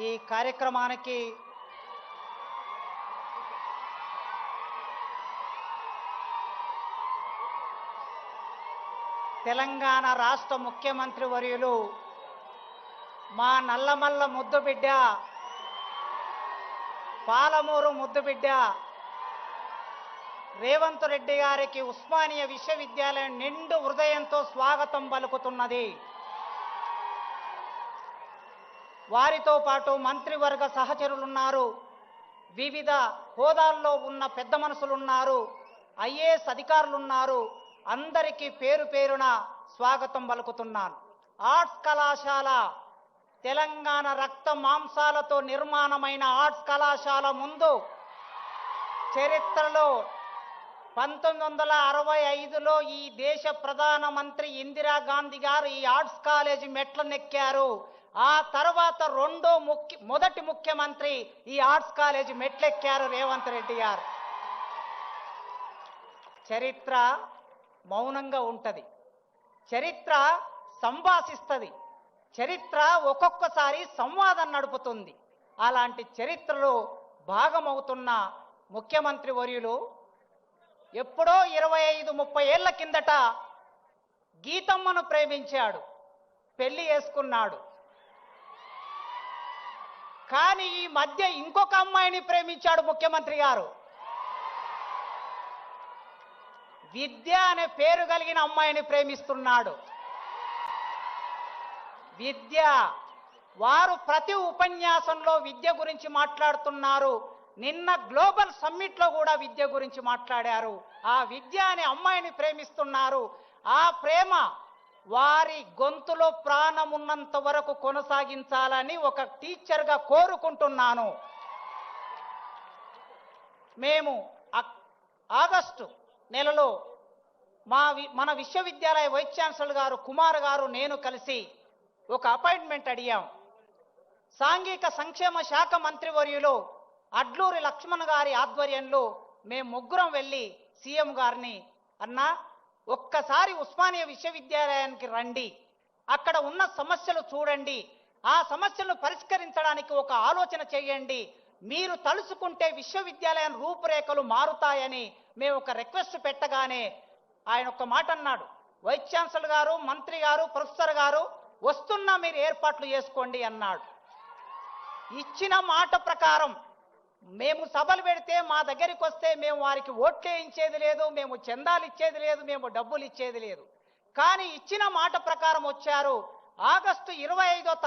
ఈ కార్యక్రమానికి తెలంగాణ రాష్ట్ర ముఖ్యమంత్రి వర్యులు మా నల్లమల్ల ముద్దుబిడ్డ, పాలమూరు ముద్దుబిడ్డ రేవంత్ రెడ్డి గారికి ఉస్మానియా విశ్వవిద్యాలయం నిండు హృదయంతో స్వాగతం పలుకుతున్నది. వారితో పాటు మంత్రివర్గ సహచరులున్నారు, వివిధ హోదాల్లో ఉన్న పెద్ద మనుషులున్నారు, ఐఏఎస్ అధికారులున్నారు. అందరికీ పేరు పేరున స్వాగతం పలుకుతున్నాను. ఆర్ట్స్ కళాశాల తెలంగాణ రక్త మాంసాలతో నిర్మాణమైన ఆర్ట్స్ కళాశాల ముందు చరిత్రలో 1965లో ఈ దేశ ప్రధానమంత్రి ఇందిరాగాంధీ గారు ఈ ఆర్ట్స్ కాలేజీ మెట్లనెక్కారు. ఆ తర్వాత మొదటి ముఖ్యమంత్రి ఈ ఆర్ట్స్ కాలేజీ మెట్లెక్కారు రేవంత్ రెడ్డి గారు. చరిత్ర మౌనంగా ఉంటది, చరిత్ర సంభాషిస్తుంది, చరిత్ర ఒక్కొక్కసారి సంవాదం నడుపుతుంది. అలాంటి చరిత్రలో భాగమవుతున్న ముఖ్యమంత్రి వర్యులు ఎప్పుడో 25-30 ఏళ్ల కిందట గీతమ్మను ప్రేమించాడు, పెళ్లి చేసుకున్నాడు. కానీ ఈ మధ్య ఇంకొక అమ్మాయిని ప్రేమించాడు ముఖ్యమంత్రి గారు. విద్య అనే పేరు కలిగిన అమ్మాయిని ప్రేమిస్తున్నాడు. విద్య, వారు ప్రతి ఉపన్యాసంలో విద్య గురించి మాట్లాడుతున్నారు. నిన్న గ్లోబల్ సమ్మిట్లో కూడా విద్య గురించి మాట్లాడారు. ఆ విద్య అనే అమ్మాయిని ప్రేమిస్తున్నారు. ఆ ప్రేమ వారి గొంతులో ప్రాణం ఉన్నంత వరకు కొనసాగించాలని ఒక టీచర్గా కోరుకుంటున్నాను. మేము ఆగస్టు నెలలో మన విశ్వవిద్యాలయ వైస్ ఛాన్సలర్ గారు కుమార్ గారు నేను కలిసి ఒక అపాయింట్మెంట్ అడిగాం. సాంఘిక సంక్షేమ శాఖ మంత్రివర్యులు అడ్లూరి లక్ష్మణ్ గారి ఆధ్వర్యంలో మేము ముగ్గురం వెళ్ళి సీఎం గారిని, అన్నా ఒక్కసారి ఉస్మానియా విశ్వవిద్యాలయానికి రండి, అక్కడ ఉన్న సమస్యలు చూడండి, ఆ సమస్యలను పరిష్కరించడానికి ఒక ఆలోచన చేయండి, మీరు తలుచుకుంటే విశ్వవిద్యాలయం రూపురేఖలు మారుతాయని మేము ఒక రిక్వెస్ట్ పెట్టగానే ఆయన ఒక మాట అన్నాడు, వైస్ ఛాన్సలర్ గారు, మంత్రి గారు, ప్రొఫెసర్ గారు వస్తున్నా, మీరు ఏర్పాట్లు చేసుకోండి అన్నాడు. ఇచ్చిన మాట ప్రకారం మేము సభలు పెడితే మా దగ్గరికి వస్తే మేము వారికి ఓట్లు వేయించేది లేదు, మేము చందాలు ఇచ్చేది లేదు, మేము డబ్బులు ఇచ్చేది లేదు. కానీ ఇచ్చిన మాట ప్రకారం వచ్చారు. ఆగస్టు 25వ తారీఖు